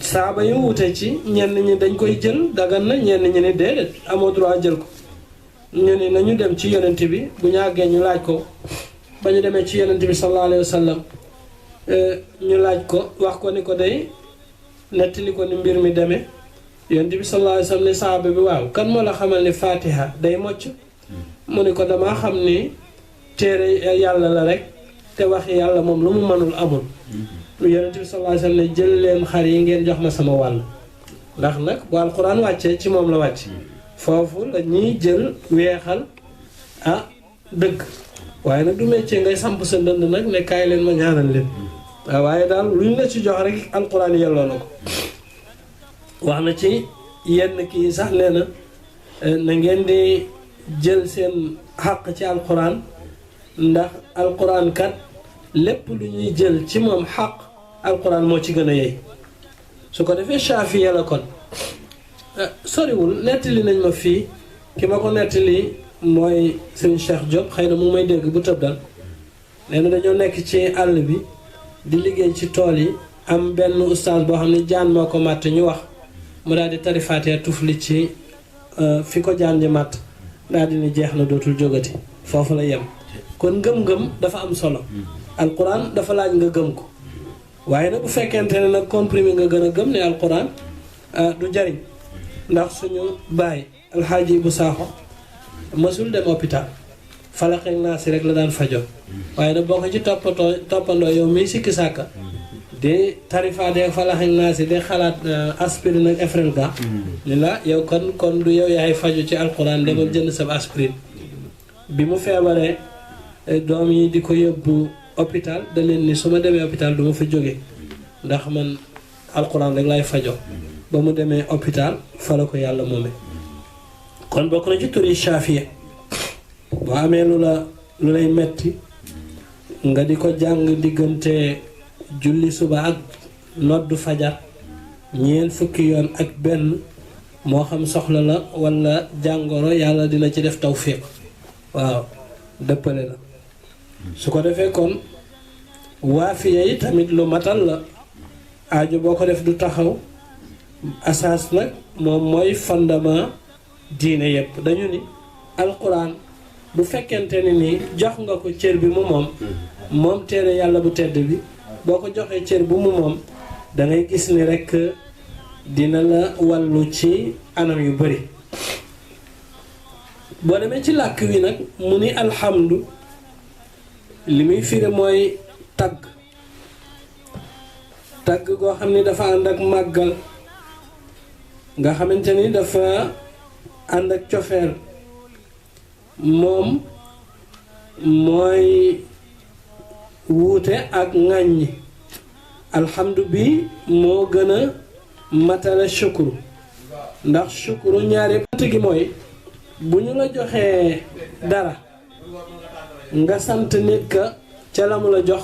saaba yu wute ci ñenn ñi dañ koy jël dagan na ñenn ñi ni déedéet amoo droit jël ko ñu ni nañu dem ci yonent bi bu ñu àggee ñu laaj ko ba ñu demee ci yonent bi sallallahu alayhi wa sallam ñu laaj ko wax ko ni ko day nettali ko ni mbir mi demee yonent bi sallallahu alayhi wa sallam ni saaba bi waaw kan moo la xamal ni fatiha day mocc mu ni ko damaa xam ni téere yàlla la rek te waxi yàlla moom lu mu mënul amul yonent bi sallallahu alayhi wa sallam ne jël leen xar yi ngeen jox ma sama wàll ndax nag bu alquran wàccee ci moom la wàcc foofu la ñuy jël weexal dëgg waaye nag du métier ngay samp sa ndënd nag ne kaay leen ma ñaanal leen waaw waaye daal luñ la ci jox rek alquran yelloo na ko wax na ci yenn kii sax nee na ngeen di jël seen xàq ci alquran ndax alquran kat lépp lu ñuy jël ci moom xaq alquran moo ci gën a yey su ko defee shafiya la kon soriwul nettali nañ ma fii ki ma ko nettali mooy Serigne Cheikh Diop xëy na mu may dégg bu tëb dal nee na dañoo nekk ci àll bi di liggéey ci tool yi am benn ustaas boo xam ne jaan moo ko màtt ñu wax mu daal di tarifaatee tufli ci fi ko jaan ji màtt daal di ni jeex na dootul jógati foofu la yem kon ngëm-ngëm dafa am solo alquran dafa laaj nga gëm ko waaye nag bu fekkente ne nag comprimé nga gën a gëm ne alquran du jariñ ndax suñu baay alxaaji bu saaxo mësul dem hôpital falaxeek naa si rek la daan fajo waaye nag boo ko ci toppandoo yow miy sikki sàkka di tarifaatee falaxeek naa si di xalaat aspirine ak Efrelga ni la yow kon du yow yaay faju ci alquran demal jënd sa aspirine bi mu feebaree doom yi di ko yóbbu hôpital da leen ni su ma demee hôpital du ma fa jóge ndax man alquran rek laay fajo ba mu demee hôpital fa la ko yàlla moome kon bokk na ci turi shafiya boo amee lu lay metti nga di ko jàng diggante julli suba ak noddu fajar ñeent fukki yoon ak benn moo xam soxla la walla jàngoro yàlla dina ci def tawfiq waaw dëppale la su ko defee kon waafiya yi tamit lu matal la aajo boo ko def du taxaw asaas nag moom mooy fondement diine yépp dañu ni alquran bu fekkente ni nii jox nga ko cër bi mu moom téere yàlla bu tedd bi boo ko joxee cër bu mu moom dangay gis ni rekk dina la wàllu ci anam yu bari boo demee ci làkk wi nag mu ni alhamdu li muy firi mooy tagg goo xam ni dafa ànd ak màggal nga xamante ni dafa ànd ak cofeel moom mooy wuute ak ŋàññi alhamdu bi moo gën a matale shukru ndax shukru ñaari bant gi mooy bu ñu la joxee dara nga sant nit ka ca la mu la jox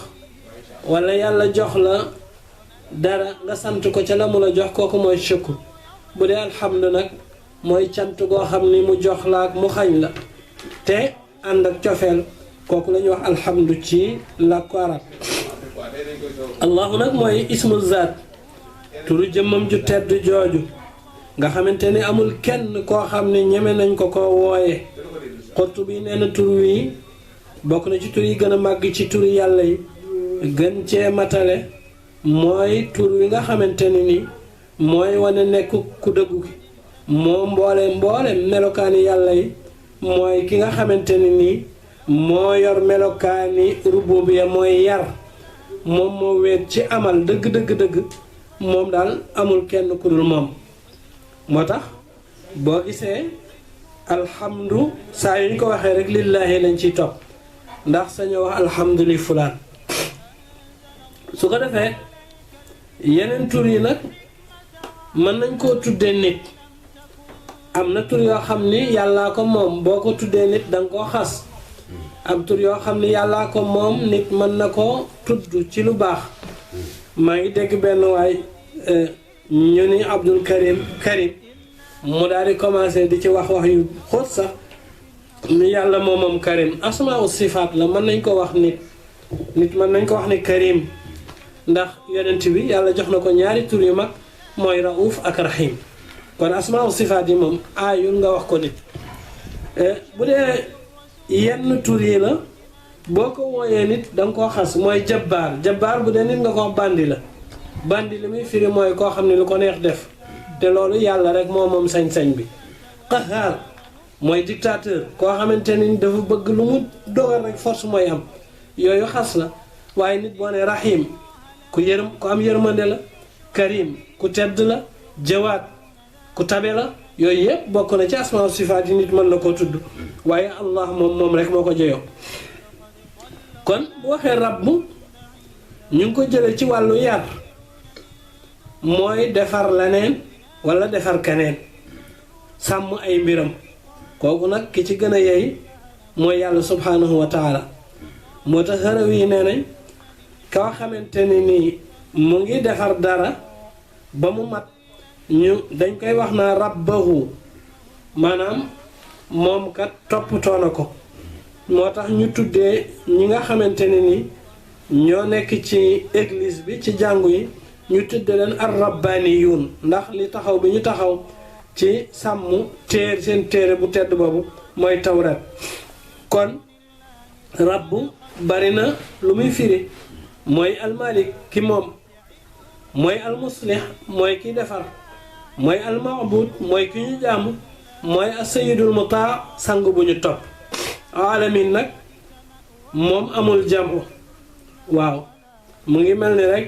walla yàlla jox la dara nga sant ko ca la mu la jox kooku mooy shukru bu dee alhamdu nag mooy cant goo xam ni mu jox la ak mu xañ la te ànd ak cofeel kooku la ñuy wax alhamdu ci làkku arab allahu nag mooy ismu zaat turu jëmmam ju tedd jooju nga xamante ni amul kenn koo xam ne ñeme nañ ko wooye xottu bi nee na tur wi bokk na ci tur yi gën a màgg ci tur yàlla yi gën cee matale mooy tur wi nga xamante ni mooy wane nekk ku dëggu ki moo mboole melokaani yàlla yi mooy ki nga xamante ni moo yor melokaani rububiyya mooy yar moom moo weet ci amal dëgg moom daal amul kenn ku dul moom moo tax boo gisee alhamdu saa yu ñu ko waxee rek lillaahi lañ ciy topp ndax sañoo wax alhamdu li fulaan su ko defee yeneen tur yi nag mën nañ koo tuddee nit am na tur yoo xam ni yàllaa ko moom boo ko tuddee nit danga koo xas am tur yoo xam ni yàllaa ko moom nit mën na ko tudd ci lu baax maa ngi dégg benn waay ñu ni Abdul Karim mu daal di commencé di ci wax yu xóot sax ni yàlla moom Karim asmaa u sifaat la mën nañ ko wax nit mën nañ ko wax ni Karim ndax yonent bi yàlla jox na ko ñaari tur yu mag mooy raouf ak rahim kon asmaa u sifaat yi moom aayul nga wax ko nit bu dee yenn tur yi la boo ko wooyee nit danga koo xas mooy jabbaar bu dee nit nga ko wax bandi la bandi li muy firi mooy koo xam ne lu ko neex def te loolu yàlla rek moom sañ-sañ bi qahaar mooy dictateur koo xamante ni dafa bëgg lu mu dogal rek force mooy am yooyu xas la waaye nit boo ne rahim ku am yërmande la karim ku tedd la jawaat ku tabe la yooyu yëpp bokk na ci asmaa sifaat yi nit mën na koo tudd waaye allah moom rek moo ko jeyoo kon bu waxee rabb ñu ngi ko jële ci wàllu yar mooy defar leneen walla defar keneen sàmm ay mbiram kooku nag ki ci gën a yey mooy yàlla subhaanahu wa taala moo tax xërëw yi nee nañ koo xamante ni nii mu ngi defar dara ba mu mat ñu dañ koy wax naa rabbahu maanaam moom kat toppatoo na ko moo tax ñu tuddee ñi nga xamante ne ni ñoo nekk ci église bi ci jàngu yi ñu tuddee leen ar rabbaaniyuun ndax li taxaw bi ñu taxaw ci sàmm seen téere bu tedd boobu mooy tawrat kon rabbu bari na lu muy firi mooy almalik ki moom mooy almuslih mooy ki defar mooy almaabud mooy ki ñu jàmm mooy asayidul mutaa sang bu ñu topp alamin nag moom amul jamu waaw mu ngi mel ni rek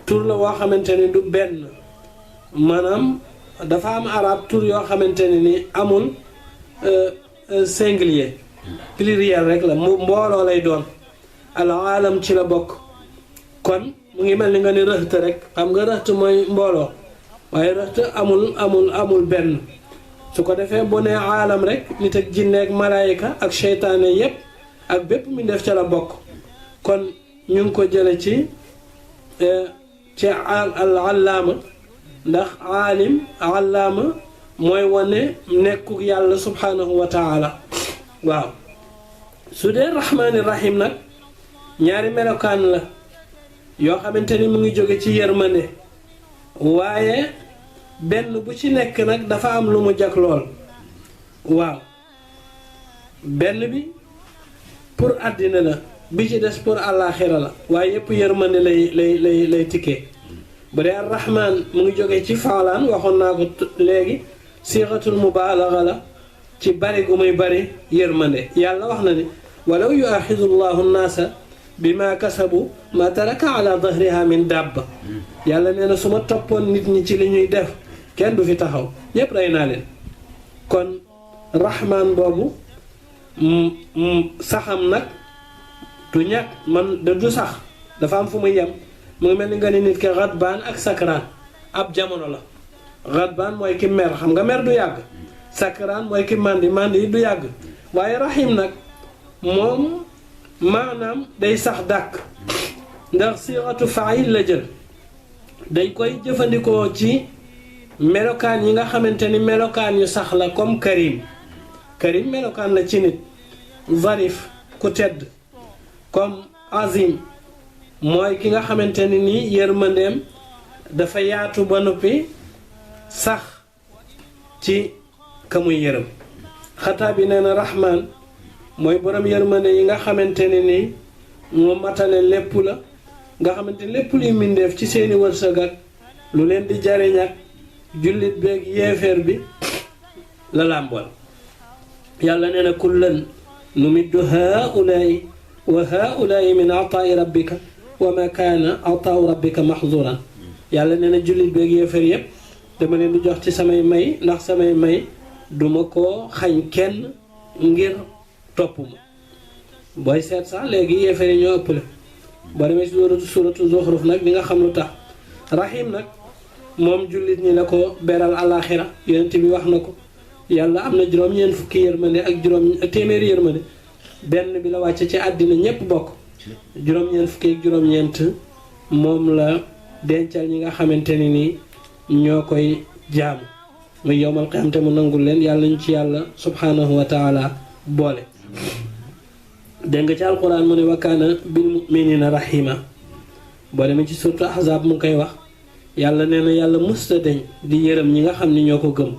tur la woo xamante ni du benn maanaam dafa am arab tur yoo xamante ne ni amul singulier pluriel rek la mu mbooloo lay doon al alam ci la bokk kon mu ngi mel ni nga ni rëxt rek xam nga rëxt mooy mbooloo waaye rëxt amul benn su ko defee bu nee aalam rek nit ak jinne ak malaayika ak seytaane yépp ak bépp mi def ca la bokk kon ñu ngi ko jële ci al allaama ndax aalim allaama mooy wane nekku yàlla subhaanahu wa taala waaw su dee rahmaani rahim nag ñaari melokaan la yoo xamante ni mu ngi jóge ci yërmande waaye benn bu ci nekk nag dafa am lu mu jag lool waaw benn bi pour àddina la bi ci des pour àllaaxira la waaye yépp yërmande lay tikkee bu dee arrahman mu ngi jóge ci faalaan waxoon naa ko léegi siixatul mubaalaga la ci bari gu muy bari yërmande yàlla wax na ni walaw yuaxidu llahu nnaasa bima kasabu ma taraka ala dahriha min dabba yàlla nee na su ma toppoon nit ñi ci li ñuy def kenn du fi taxaw ñépp rey naa leen kon rahman boobu saxam nag du ñàkk man da du sax dafa am fu muy yem mu ngi mel ni nga ni nit ki xadbaan ak sakraan ab jamono la xadbaan mooy ki mer xam nga mer du yàgg sakraan mooy ki màndi màndi du yàgg waaye rahim nag moom maanaam day sax dàkk ndax siixatu faayil la jël dañ koy jëfandikoo ci melokaan yi nga xamante ni melokaan yu sax la comme karim karim melokaan la ci nit zarif ku tedd comme azim mooy ki nga xamante ni nii yërmandeem dafa yaatu ba noppi sax ci ka muy yërëm xataa bi nee na rahman mooy borom yërmande yi nga xamante ne nii moo matale lépp la nga xamante lépp luy mbindeef ci seeni wërsëg ak lu leen di jariñ ak jullit beeg yéeféer bi la làmbool yàlla nee na kullan numiddu haulaai wa haulaai min ataai rabbika wa ma kaana ataau rabbika mahzuran yàlla nee na jullit beeg yéeféer yépp dama leen di jox ci samay may ndax samay may duma ko xañ kenn ngir topp ma booy seet sax léegi yéeféer yi ñoo ëppale boo demee si suuratu Zuxruf nag di nga xam lu tax rahim nag moom jullit ñi la ko beral alaxira yonent bi wax na ko yàlla am na juróom-ñeent fukki yërmande ak téeméeri yërmande benn bi la wàcce ci àddina ñépp bokk juróom-ñeent fukki ak juróom-ñeent moom la dencal ñi nga xamante ni nii ñoo koy jaamu muy yowmal qiyaamate mu nangul leen yàlla ñu ci yàlla subhanahu wa taala boole dégg nga ci alquran mu ne wa kaana bil mu'minina rahima boo demee ci surtout ahzab mu ngi koy wax yàlla nee na yàlla musta deñ di yërëm ñi nga xam ni ñoo ko gëm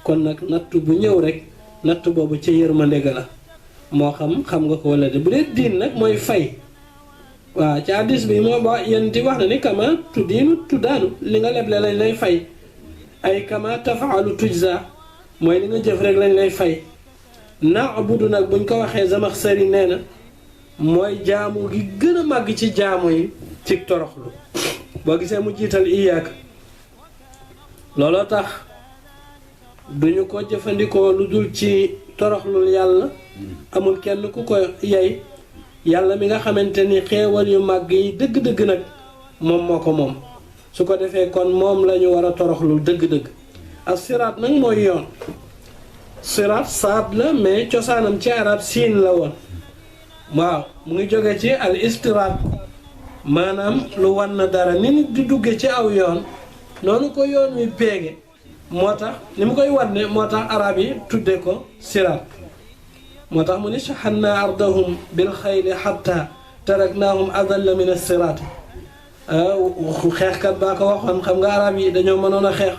kon nag natt bu ñëw rek natt boobu ca yërmande ga la moo xam nga ko wala de bu dee diin nag mooy fay waaw ci hadis bi moo ba yéen ti wax na ni kama tuddiinu tuddaanu li nga leble lañ lay fay ay kama tafaalu tujza mooy li nga jëf rek lañ lay fay na'budu nag buñ ko waxee Zamaxsari nee na mooy jaamu gi gën a màgg ci jaamu yi ci toroxlu boo gisee mu jiital iyaaka looloo tax duñu ko jëfandikoo lu dul ci toroxlul yàlla amul kenn ku ko yey yàlla mi nga xamante ni xéewal yu màgg yi dëgg-dëgg nag moom moo ko moom su ko defee kon moom lañu war a toroxlul dëgg-dëgg ak siraat nag mooy yoon siraat saat la mais cosaanam ci arab siin la woon waaw mu ngi jóge ci al istiraat maanaam lu wan na dara ni nit di dugge ci aw yoon noonu ko yoon wi péege moo tax ni mu koy wanne moo tax arab yi tudde ko siraat moo tax mu ni shahanna ardahum bil xayli xatta taraknaahum adalla min as-siraat xeexkat baa ko waxoon xam nga arab yi dañoo mënoon a xeex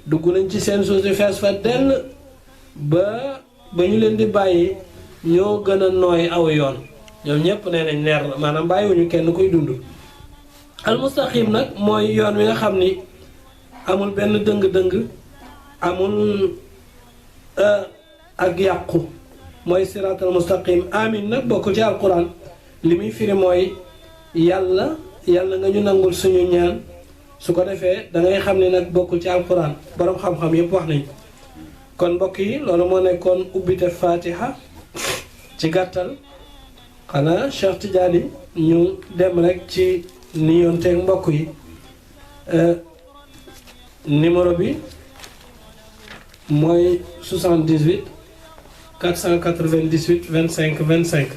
dugg nañ ci seen suuf si fees fa dell ba ñu leen di bàyyi ñoo gën a nooy aw yoon ñoom ñépp nee nañ leer la maanaam bàyyiwuñu kenn kuy dund almustaqim nag mooy yoon wi nga xam ni amul benn dëng-dëng amul ak yàqu mooy siraatal mustaqim amin nag bokk ci alquran li muy firi mooy yàlla nga ñu nangul suñu ñaan su ko defee da ngay xam ne nag bokkul ci alquran borom xam-xam yépp wax nañ kon mbokk yi loolu moo nekkoon ubbite fatiha ci gàttal xanaa Cheikh Tidiane ñu dem rek ci nuyonteeg mbokk yi numéro bi mooy 78 498 25 25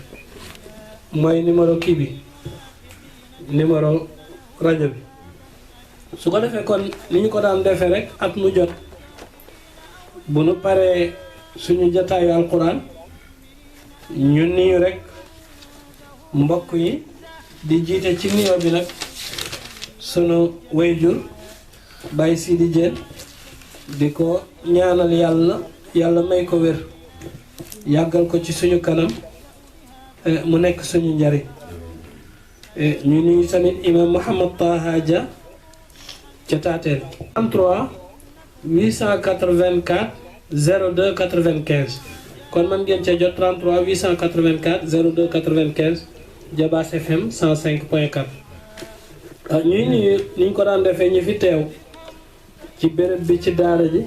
mooy numéro kii bi numéro rajo bi su ko defee kon ni ñu ko daan defee rek at mu jot bu nu paree suñu jataayu alquran ñu nuyu rek mbokk yi di jiite ci nuyoo bi nag sunu wayjur Baye Sidi Diène di ko ñaanal yàlla may ko wér yàggal ko ci suñu kanam mu nekk suñu njariñ ñu nuyu tamit imam Mouhamad Taha Dia ca Taateel 33 884 02 95 kon man ngeen cee jot 33 884 02 95 Jabaas FM 105.4 ñuy nuyu ni ñu ko daan defee ñi fi teew ci béréb bi ci daara ji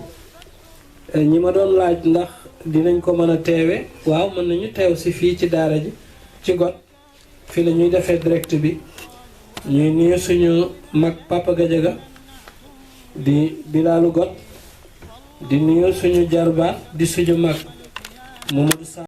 ñi ma doon laaj ndax dinañ ko mën a teewe waaw mën nañu teew si fii ci daara ji ci got fii la ñuy defee direct bi ñuy nuyu suñu mag Papa Gadiaga di Bilaalu got di nuyu suñu jarbaat di suñu mag Mamadou